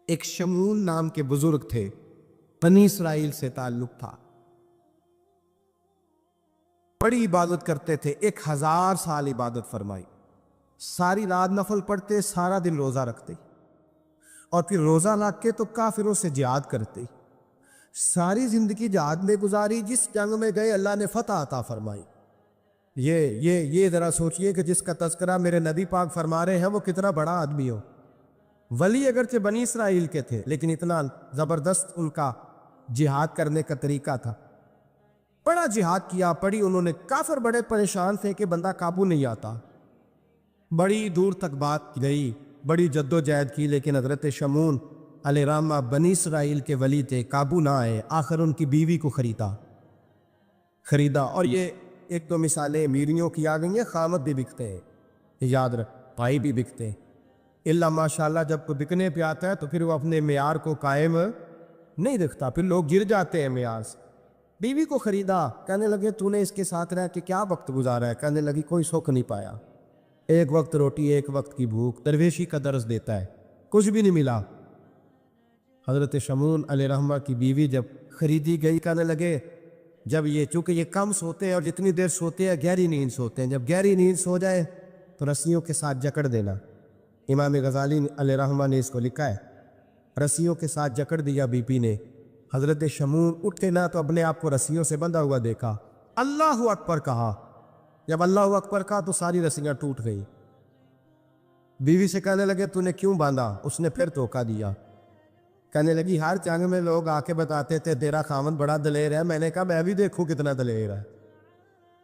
ایک شمون نام کے بزرگ تھے، بنی اسرائیل سے تعلق تھا، بڑی عبادت کرتے تھے، 1000 سال عبادت فرمائی، ساری رات نفل پڑھتے، سارا دن روزہ رکھتے، اور پھر روزہ رکھ کے تو کافروں سے جہاد کرتے، ساری زندگی جہاد میں گزاری، جس جنگ میں گئے اللہ نے فتح عطا فرمائی۔ یہ ذرا سوچئے کہ جس کا تذکرہ میرے نبی پاک فرما رہے ہیں وہ کتنا بڑا آدمی ہو۔ ولی اگرچہ بنی اسرائیل کے تھے لیکن اتنا زبردست ان کا جہاد کرنے کا طریقہ تھا، بڑا جہاد کیا، پڑی انہوں نے، کافر بڑے پریشان تھے کہ بندہ قابو نہیں آتا، بڑی دور تک بات گئی، بڑی جد و جہد کی، لیکن حضرت شمون علیہ الرحمہ بنی اسرائیل کے ولی تھے، قابو نہ آئے، آخر ان کی بیوی کو خریدا۔ اور یہ ایک تو مثالیں امیریوں کی آ گئی ہیں، خامد بھی بکتے ہیں، یاد رکھ، بھائی بھی بکتے ہیں، اللہ ماشاءاللہ جب کوئی بکنے پہ آتا ہے تو پھر وہ اپنے معیار کو قائم نہیں رکھتا، پھر لوگ گر جاتے ہیں معیار سے۔ بیوی کو خریدا، کہنے لگے تو نے اس کے ساتھ رہ کے کیا وقت گزارا ہے؟ کہنے لگی کوئی سکھ نہیں پایا، ایک وقت روٹی ایک وقت کی بھوک، درویشی کا درس دیتا ہے، کچھ بھی نہیں ملا۔ حضرت شمون علیہ الرحمہ کی بیوی جب خریدی گئی، کہنے لگے جب چونکہ یہ کم سوتے ہیں اور جتنی دیر سوتے ہیں گہری نیند سوتے ہیں، جب گہری نیند سو جائے تو رسیوں کے ساتھ جکڑ دینا۔ امام غزالی علیہ الرحمہ نے اس کو لکھا ہے، رسیوں کے ساتھ جکڑ دیا بی پی نے، حضرت شمون اٹھے نہ تو اپنے آپ کو رسیوں سے بندھا ہوا دیکھا، اللہ اکبر کہا، جب اللہ اکبر کہا تو ساری رسیاں ٹوٹ گئی۔ بیوی سے کہنے لگے تو نے کیوں باندھا؟ اس نے پھر دھوکہ دیا، کہنے لگی ہر جنگ میں لوگ آ کے بتاتے تھے تیرا خامن بڑا دلیر ہے، میں نے کہا میں بھی دیکھوں کتنا دلیر ہے،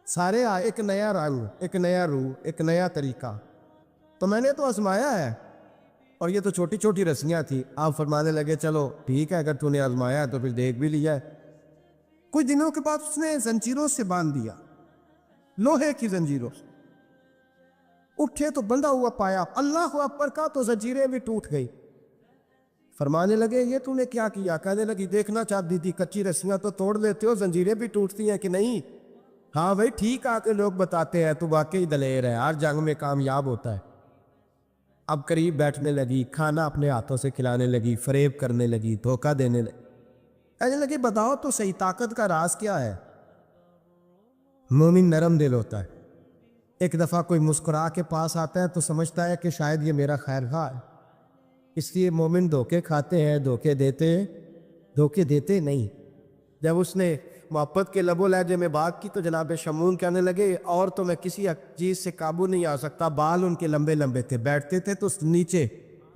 سارے آئے، ایک نیا رنگ، ایک نیا روح، ایک نیا طریقہ، تو میں نے تو آزمایا ہے، اور یہ تو چھوٹی چھوٹی رسیاں تھیں۔ آپ فرمانے لگے چلو ٹھیک ہے، اگر تو نے آزمایا ہے تو پھر دیکھ بھی لیا ہے۔ کچھ دنوں کے بعد اس نے زنجیروں سے باندھ دیا، لوہے کی زنجیروں سے، اٹھے تو بندھا ہوا پایا، اللہ اکبر کا تو زنجیریں بھی ٹوٹ گئی۔ فرمانے لگے یہ تو نے کیا کیا؟ کہنے لگی دیکھنا چاہتی تھی، کچی رسیاں تو توڑ لیتے ہو، زنجیریں بھی ٹوٹتی ہیں کہ نہیں؟ ہاں بھائی ٹھیک آ کے لوگ بتاتے ہیں تو واقعی دلیر ہے، ہر جنگ میں کامیاب ہوتا ہے۔ اب قریب بیٹھنے لگی، کھانا اپنے ہاتھوں سے کھلانے لگی، فریب کرنے لگی، دھوکہ دینے لگی، کہنے لگی بتاؤ تو صحیح طاقت کا راز کیا ہے؟ مومن نرم دل ہوتا ہے، ایک دفعہ کوئی مسکرا کے پاس آتا ہے تو سمجھتا ہے کہ شاید یہ میرا خیر خواہ ہے، اس لیے مومن دھوکے کھاتے ہیں، دھوکے دیتے نہیں۔ جب اس نے محبت کے لب و لہجے میں بات کی تو جناب شمون کہنے لگے اور تو میں کسی چیز سے قابو نہیں آ سکتا، بال ان کے لمبے لمبے تھے، بیٹھتے تھے تو نیچے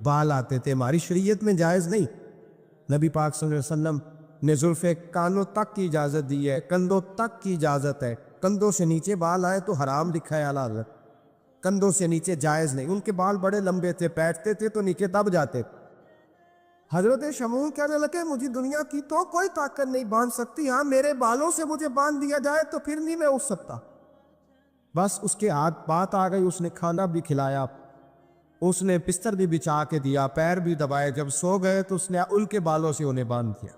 بال آتے تھے، ہماری شریعت میں جائز نہیں، نبی پاک صلی اللہ علیہ وسلم نے زلف کانوں تک کی اجازت دی ہے، کندھوں تک کی اجازت ہے، کندھوں سے نیچے بال آئے تو حرام لکھا ہے اعلیٰ حضرت، کندھوں سے نیچے جائز نہیں، ان کے بال بڑے لمبے تھے، بیٹھتے تھے تو نیچے دب جاتے تھے۔ حضرت شمون کہنے لگے مجھے دنیا کی تو کوئی طاقت نہیں باندھ سکتی، ہاں میرے بالوں سے مجھے باندھ دیا جائے تو پھر نہیں میں اٹھ سکتا۔ بس اس کے ہاتھ بات آ گئی، اس نے کھانا بھی کھلایا، اس نے بستر بھی بچھا کے دیا، پیر بھی دبائے، جب سو گئے تو اس نے ان کے بالوں سے انہیں باندھ دیا،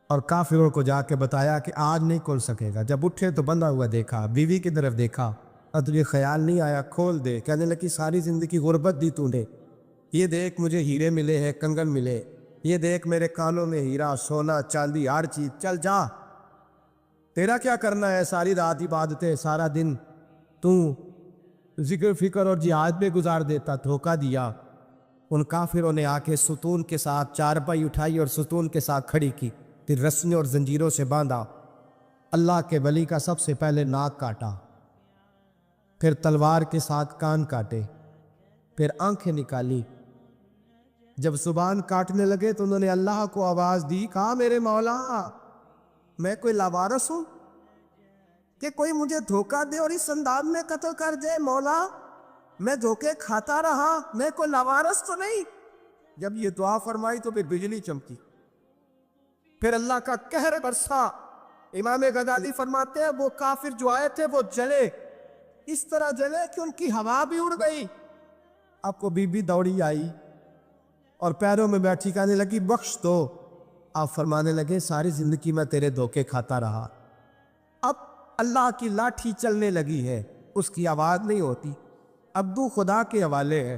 اور کافروں کو جا کے بتایا کہ آج نہیں کھل سکے گا۔ جب اٹھے تو بندھا ہوا دیکھا، بیوی کی طرف دیکھا، اب تجھے خیال نہیں آیا کھول دے؟ کہنے لگی ساری زندگی غربت دی تو نے، یہ دیکھ مجھے ہیرے ملے ہیں، کنگن ملے، یہ دیکھ میرے کانوں میں ہیرا، سونا، چاندی، ہر چیز، چل جا، تیرا کیا کرنا ہے؟ ساری رات عبادتیں، سارا دن تو ذکر فکر اور جہاد میں گزار دیتا، دھوکہ دیا۔ ان کافروں نے آ کے ستون کے ساتھ چارپائی اٹھائی اور ستون کے ساتھ کھڑی کی، پھر رسیوں اور زنجیروں سے باندھا، اللہ کے ولی کا سب سے پہلے ناک کاٹا، پھر تلوار کے ساتھ کان کاٹے، پھر آنکھیں نکالی۔ جب زبان کاٹنے لگے تو انہوں نے اللہ کو آواز دی، کہا میرے مولا میں کوئی لاوارث ہوں کہ کوئی مجھے دھوکہ دے اور اس انداز میں قتل کر جائے؟ مولا میں دھوکے کھاتا رہا، میں کوئی لاوارث تو نہیں؟ جب یہ دعا فرمائی تو پھر بجلی چمکی، پھر اللہ کا قہر برسا۔ امام غزالی فرماتے ہیں وہ کافر جو آئے تھے وہ جلے، اس طرح جلے کہ ان کی ہوا بھی اڑ گئی۔ اب کو بی بی دوڑی آئی اور پیروں میں بیٹھی، کہنے لگی بخش دو۔ آپ فرمانے لگے ساری زندگی میں تیرے دھوکے کھاتا رہا، اب اللہ کی لاٹھی چلنے لگی ہے، اس کی آواز نہیں ہوتی، اب تو خدا کے حوالے ہے،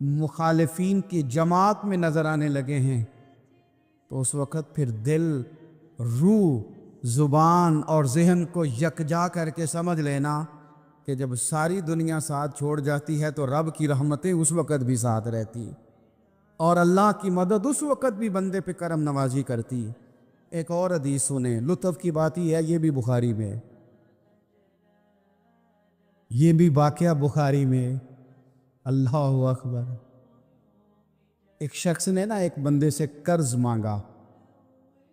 مخالفین کی جماعت میں نظر آنے لگے ہیں، تو اس وقت پھر دل، روح، زبان اور ذہن کو یکجا کر کے سمجھ لینا کہ جب ساری دنیا ساتھ چھوڑ جاتی ہے تو رب کی رحمتیں اس وقت بھی ساتھ رہتی، اور اللہ کی مدد اس وقت بھی بندے پہ کرم نوازی کرتی۔ ایک اور حدیث سنیں، لطف کی بات یہ ہے، یہ بھی بخاری میں ہے، یہ بھی واقعہ بخاری میں۔ اللہ اکبر۔ ایک شخص نے نا ایک بندے سے قرض مانگا،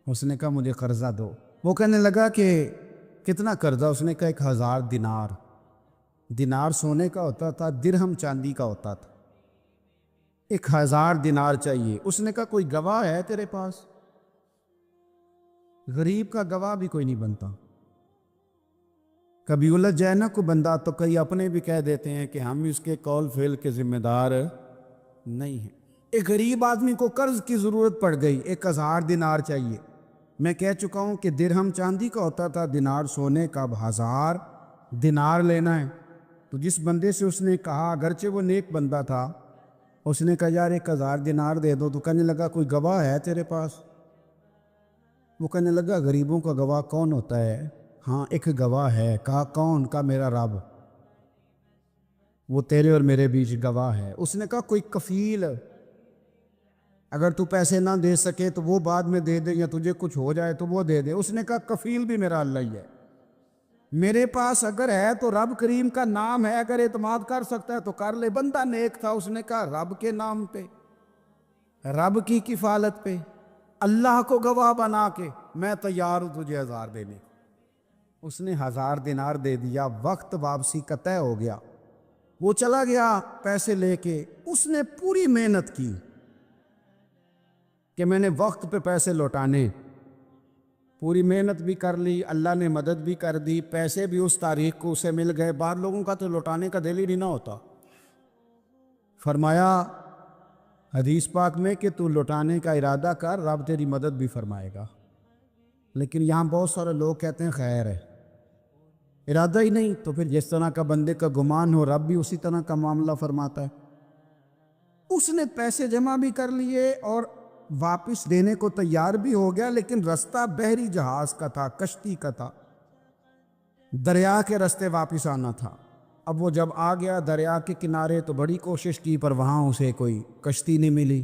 اس نے کہا مجھے قرضہ دو۔ وہ کہنے لگا کہ کتنا قرضہ؟ اس نے کہا 1000 دینار۔ دینار سونے کا ہوتا تھا، درہم چاندی کا ہوتا تھا۔ 1000 دینار چاہیے۔ اس نے کہا کوئی گواہ ہے تیرے پاس؟ غریب کا گواہ بھی کوئی نہیں بنتا، کبھی الجھ جائے نا کوئی بندہ تو کئی اپنے بھی کہہ دیتے ہیں کہ ہم اس کے قول فعل کے ذمہ دار نہیں ہیں۔ ایک غریب آدمی کو قرض کی ضرورت پڑ گئی، 1000 دینار چاہیے۔ میں کہہ چکا ہوں کہ درہم چاندی کا ہوتا تھا، دینار سونے کا، اب 1000 دینار لینا ہے۔ تو جس بندے سے اس نے کہا، اگرچہ وہ نیک بندہ تھا، اس نے کہا یار 1000 دینار دے دو، تو کہنے لگا کوئی گواہ ہے تیرے پاس؟ وہ کہنے لگا غریبوں کا گواہ کون ہوتا ہے؟ ہاں ایک گواہ ہے۔ کہا کون؟ کہا میرا رب، وہ تیرے اور میرے بیچ گواہ ہے۔ اس نے کہا کوئی کفیل، اگر تو پیسے نہ دے سکے تو وہ بعد میں دے دے، یا تجھے کچھ ہو جائے تو وہ دے دے۔ اس نے کہا کفیل بھی میرا اللہ ہی ہے، میرے پاس اگر ہے تو رب کریم کا نام ہے، اگر اعتماد کر سکتا ہے تو کر لے۔ بندہ نیک تھا، اس نے کہا رب کے نام پہ، رب کی کفالت پہ، اللہ کو گواہ بنا کے میں تیار ہوں تجھے 1000 دینے۔ اس نے 1000 دینار دے دیا، وقت واپسی کا طے ہو گیا۔ وہ چلا گیا پیسے لے کے، اس نے پوری محنت کی کہ میں نے وقت پہ پیسے لوٹانے، پوری محنت بھی کر لی، اللہ نے مدد بھی کر دی، پیسے بھی اس تاریخ کو اسے مل گئے۔ بعض لوگوں کا تو لوٹانے کا دل ہی نہیں نہ ہوتا۔ فرمایا حدیث پاک میں کہ تو لوٹانے کا ارادہ کر، رب تیری مدد بھی فرمائے گا۔ لیکن یہاں بہت سارے لوگ کہتے ہیں خیر ہے، ارادہ ہی نہیں، تو پھر جس طرح کا بندے کا گمان ہو رب بھی اسی طرح کا معاملہ فرماتا ہے۔ اس نے پیسے جمع بھی کر لیے اور واپس دینے کو تیار بھی ہو گیا، لیکن رستہ بحری جہاز کا تھا، کشتی کا تھا، دریا کے رستے واپس آنا تھا۔ اب وہ جب آ گیا دریا کے کنارے تو بڑی کوشش کی، پر وہاں اسے کوئی کشتی نہیں ملی۔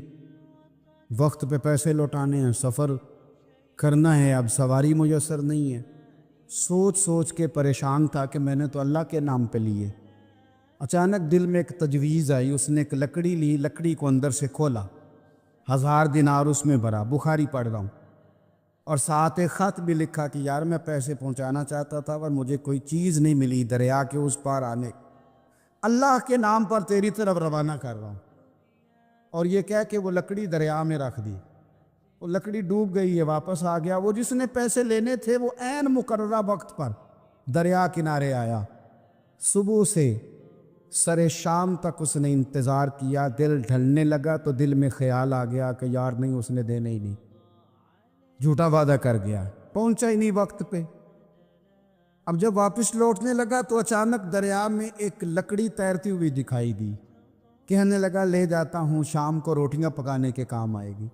وقت پہ پیسے لوٹانے ہیں، سفر کرنا ہے، اب سواری میسر نہیں ہے۔ سوچ سوچ کے پریشان تھا کہ میں نے تو اللہ کے نام پہ لیے۔ اچانک دل میں ایک تجویز آئی، اس نے ایک لکڑی لی، لکڑی کو اندر سے کھولا، 1000 دینار اس میں بھرا، بخاری پڑھ رہا ہوں، اور ساتھ ایک خط بھی لکھا کہ یار میں پیسے پہنچانا چاہتا تھا پر مجھے کوئی چیز نہیں ملی دریا کے اس پار آنے، اللہ کے نام پر تیری طرف روانہ کر رہا ہوں۔ اور یہ کہہ کہ وہ لکڑی دریا میں رکھ دی، وہ لکڑی ڈوب گئی ہے، واپس آ گیا۔ وہ جس نے پیسے لینے تھے وہ عین مقررہ وقت پر دریا کنارے آیا۔ صبح سے سر شام تک اس نے انتظار کیا، دل ڈھلنے لگا تو دل میں خیال آ گیا کہ یار نہیں، اس نے دینے ہی نہیں، جھوٹا وعدہ کر گیا، پہنچا ہی نہیں وقت پہ۔ اب جب واپس لوٹنے لگا تو اچانک دریا میں ایک لکڑی تیرتی ہوئی دکھائی دی، کہنے لگا لے جاتا ہوں، شام کو روٹیاں پکانے کے کام آئے گی،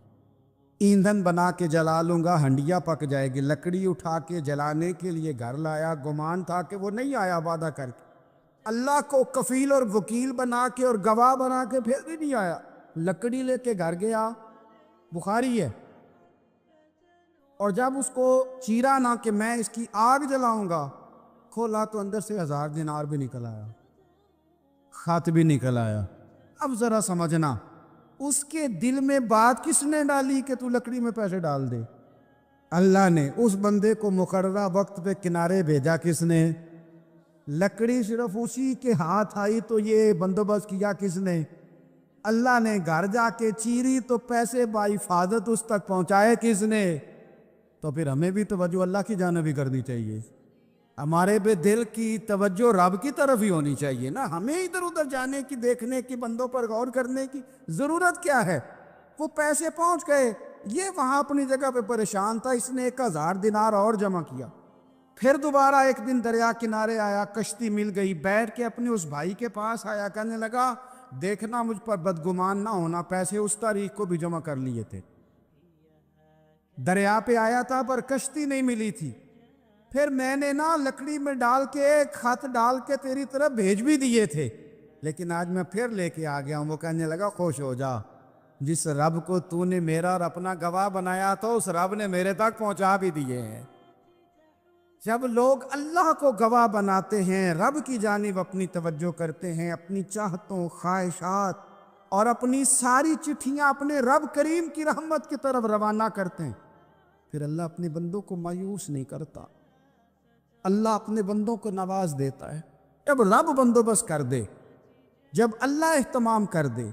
ایندھن بنا کے جلا لوں گا، ہنڈیا پک جائے گی۔ لکڑی اٹھا کے جلانے کے لیے گھر لایا، گمان تھا کہ وہ نہیں آیا وعدہ کر کے، اللہ کو کفیل اور وکیل بنا کے اور گواہ بنا کے پھر بھی نہیں آیا۔ لکڑی لے کے گھر گیا، بخاری ہے، اور جب اس کو چیرا نہ کہ میں اس کی آگ جلاؤں گا، کھولا تو اندر سے 1000 دینار بھی نکل آیا، خط بھی نکل آیا۔ اب ذرا سمجھنا، اس کے دل میں بات کس نے ڈالی کہ تو لکڑی میں پیسے ڈال دے؟ اللہ نے۔ اس بندے کو مقررہ وقت پہ کنارے بھیجا کس نے؟ لکڑی صرف اسی کے ہاتھ آئی تو یہ بندوبست کیا کس نے؟ اللہ نے۔ گھر جا کے چیری تو پیسے بحفاظت اس تک پہنچائے کس نے؟ تو پھر ہمیں بھی توجہ اللہ کی جانب ہی کرنی چاہیے، ہمارے پہ دل کی توجہ رب کی طرف ہی ہونی چاہیے نا، ہمیں ادھر ادھر جانے کی، دیکھنے کی، بندوں پر غور کرنے کی ضرورت کیا ہے؟ وہ پیسے پہنچ گئے، یہ وہاں اپنی جگہ پہ پریشان تھا، اس نے 1000 دینار اور جمع کیا۔ پھر دوبارہ ایک دن دریا کنارے آیا، کشتی مل گئی، بیٹھ کے اپنے اس بھائی کے پاس آیا، کہنے لگا دیکھنا مجھ پر بدگمان نہ ہونا، پیسے اس تاریخ کو بھی جمع کر لیے تھے۔ دریا پہ آیا تھا پر کشتی نہیں ملی تھی، پھر میں نے نا لکڑی میں ڈال کے ایک خط ڈال کے تیری طرف بھیج بھی دیے تھے، لیکن آج میں پھر لے کے آ گیا ہوں۔ وہ کہنے لگا خوش ہو جا، جس رب کو تو نے میرا اور اپنا گواہ بنایا تو اس رب نے میرے تک پہنچا بھی دیے ہیں۔ جب لوگ اللہ کو گواہ بناتے ہیں، رب کی جانب اپنی توجہ کرتے ہیں، اپنی چاہتوں، خواہشات اور اپنی ساری چٹھیاں اپنے رب کریم کی رحمت کی طرف روانہ کرتے ہیں، پھر اللہ اپنے بندوں کو مایوس نہیں کرتا، اللہ اپنے بندوں کو نواز دیتا ہے۔ جب رب بندوبست کر دے، جب اللہ اہتمام کر دے،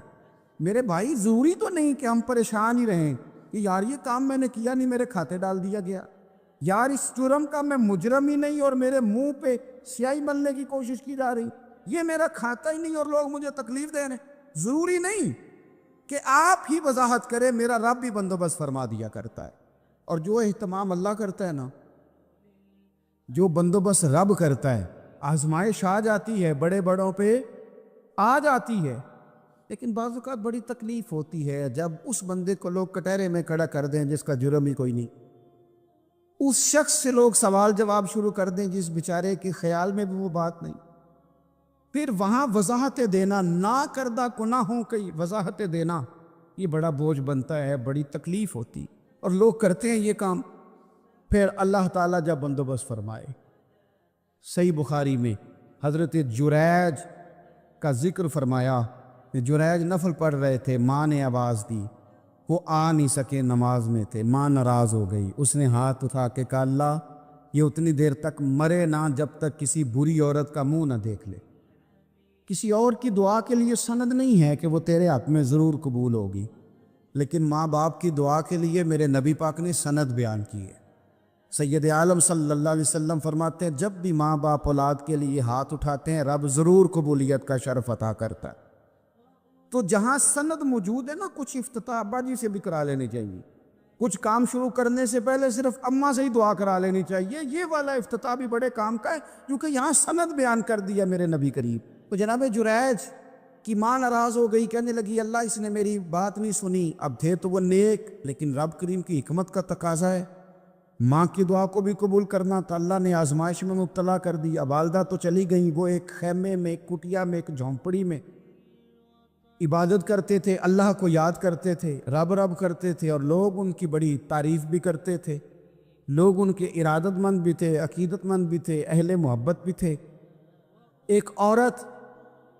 میرے بھائی ضروری تو نہیں کہ ہم پریشان ہی رہیں کہ یار یہ کام میں نے کیا نہیں، میرے کھاتے ڈال دیا گیا، یار اس جرم کا میں مجرم ہی نہیں اور میرے منہ پہ سیاہی ملنے کی کوشش کی جا رہی، یہ میرا کھاتا ہی نہیں اور لوگ مجھے تکلیف دے رہے ہیں۔ ضروری نہیں کہ آپ ہی وضاحت کریں، میرا رب بھی بندوبست فرما دیا کرتا ہے۔ اور جو اہتمام اللہ کرتا ہے نا، جو بندوبست رب کرتا ہے، آزمائش آ جاتی ہے، بڑے بڑوں پہ آ جاتی ہے، لیکن بعض اوقات بڑی تکلیف ہوتی ہے جب اس بندے کو لوگ کٹہرے میں کھڑا کر دیں جس کا جرم ہی کوئی نہیں، اس شخص سے لوگ سوال جواب شروع کر دیں جس بیچارے کے خیال میں بھی وہ بات نہیں، پھر وہاں وضاحتیں دینا، نہ کردہ گناہوں کی وضاحتیں دینا، یہ بڑا بوجھ بنتا ہے، بڑی تکلیف ہوتی، اور لوگ کرتے ہیں یہ کام۔ پھر اللہ تعالیٰ جب بندوبست فرمائے، صحیح بخاری میں حضرت جریج کا ذکر فرمایا، جریج نفل پڑھ رہے تھے، ماں نے آواز دی، وہ آ نہیں سکے، نماز میں تھے، ماں ناراض ہو گئی، اس نے ہاتھ اٹھا کے کہا اللہ یہ اتنی دیر تک مرے نہ جب تک کسی بری عورت کا منہ نہ دیکھ لے۔ کسی اور کی دعا کے لیے سند نہیں ہے کہ وہ تیرے حق میں ضرور قبول ہوگی، لیکن ماں باپ کی دعا کے لیے میرے نبی پاک نے سند بیان کی ہے۔ سید عالم صلی اللہ علیہ وسلم فرماتے ہیں جب بھی ماں باپ اولاد کے لیے ہاتھ اٹھاتے ہیں رب ضرور قبولیت کا شرف عطا کرتا ہے۔ تو جہاں سند موجود ہے نا، کچھ افتتاح ابا جی سے بھی کرا لینی چاہیے، کچھ کام شروع کرنے سے پہلے صرف اماں سے ہی دعا کرا لینی چاہیے، یہ والا افتتاح بھی بڑے کام کا ہے کیونکہ یہاں سند بیان کر دیا میرے نبی کریم۔ تو جناب جریج کی ماں ناراض ہو گئی، کہنے لگی اللہ اس نے میری بات نہیں سنی، اب تھے تو وہ نیک، لیکن رب کریم کی حکمت کا تقاضا ہے ماں کی دعا کو بھی قبول کرنا، تو اللہ نے آزمائش میں مبتلا کر دی۔ اب والدہ تو چلی گئیں، وہ ایک خیمے میں، ایک کٹیا میں، ایک جھونپڑی میں عبادت کرتے تھے، اللہ کو یاد کرتے تھے، رب رب کرتے تھے، اور لوگ ان کی بڑی تعریف بھی کرتے تھے، لوگ ان کے ارادت مند بھی تھے، عقیدت مند بھی تھے، اہل محبت بھی تھے۔ ایک عورت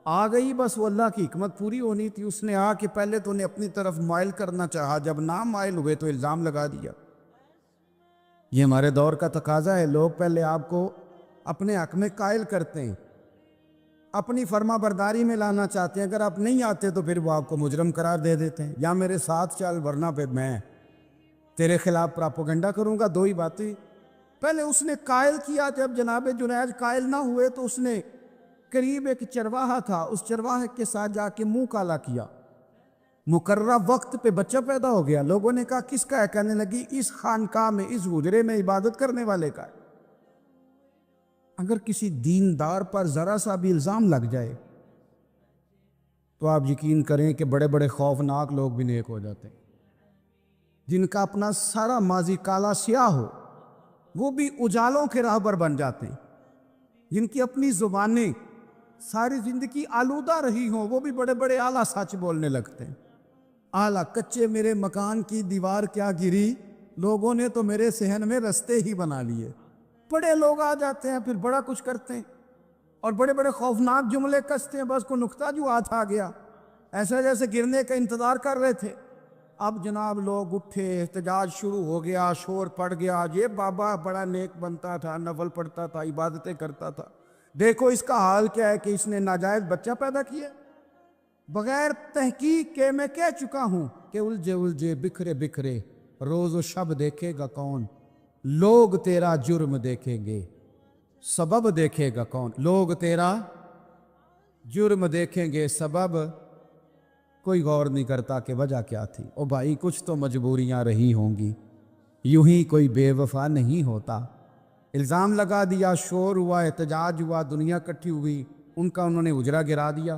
آ گئی، بس وہ اللہ کی حکمت پوری ہونی تھی، اس نے آ کے پہلے تو انہیں اپنی طرف مائل کرنا چاہا، جب نہ مائل ہوئے تو الزام لگا دیا۔ یہ ہمارے دور کا تقاضا ہے، لوگ پہلے آپ کو اپنے حق میں قائل کرتے ہیں، اپنی فرما برداری میں لانا چاہتے ہیں، اگر آپ نہیں آتے تو پھر وہ آپ کو مجرم قرار دے دیتے ہیں، یا میرے ساتھ چل ورنہ پہ میں تیرے خلاف پراپوگنڈا کروں گا۔ دو ہی باتیں، پہلے اس نے قائل کیا، جب جناب جنید قائل نہ ہوئے تو اس نے قریب ایک چرواہا تھا، اس چرواہے کے ساتھ جا کے منہ کالا کیا، مقررہ وقت پہ بچہ پیدا ہو گیا، لوگوں نے کہا کس کا ہے؟ کہنے لگی اس خانقاہ میں، اس حجرے میں عبادت کرنے والے کا ہے۔ اگر کسی دیندار پر ذرا سا بھی الزام لگ جائے تو آپ یقین کریں کہ بڑے بڑے خوفناک لوگ بھی نیک ہو جاتے ہیں، جن کا اپنا سارا ماضی کالا سیاہ ہو وہ بھی اجالوں کے راہبر بن جاتے ہیں، جن کی اپنی زبانیں ساری زندگی آلودہ رہی ہوں وہ بھی بڑے بڑے اعلیٰ سچ بولنے لگتے ہیں۔ اعلیٰ کچے میرے مکان کی دیوار کیا گری، لوگوں نے تو میرے صحن میں رستے ہی بنا لیے۔ بڑے لوگ آ جاتے ہیں، پھر بڑا کچھ کرتے ہیں اور بڑے بڑے خوفناک جملے کستے ہیں، بس کو نقطہ جو ہاتھ آ گیا ایسا جیسے گرنے کا انتظار کر رہے تھے۔ اب جناب لوگ اٹھے، احتجاج شروع ہو گیا، شور پڑ گیا، یہ بابا بڑا نیک بنتا تھا، نفل پڑھتا تھا، عبادتیں کرتا تھا، دیکھو اس کا حال کیا ہے کہ اس نے ناجائز بچہ پیدا کیا۔ بغیر تحقیق کے میں کہہ چکا ہوں کہ الجھے الجھے بکھرے بکھرے روز و شب دیکھے گا کون، لوگ تیرا جرم دیکھیں گے سبب دیکھے گا کون، لوگ تیرا جرم دیکھیں گے سبب کوئی غور نہیں کرتا کہ وجہ کیا تھی۔ او بھائی کچھ تو مجبوریاں رہی ہوں گی، یوں ہی کوئی بے وفا نہیں ہوتا۔ الزام لگا دیا، شور ہوا، احتجاج ہوا، دنیا اکٹھی ہوئی، ان کا انہوں نے اجرا گرا دیا۔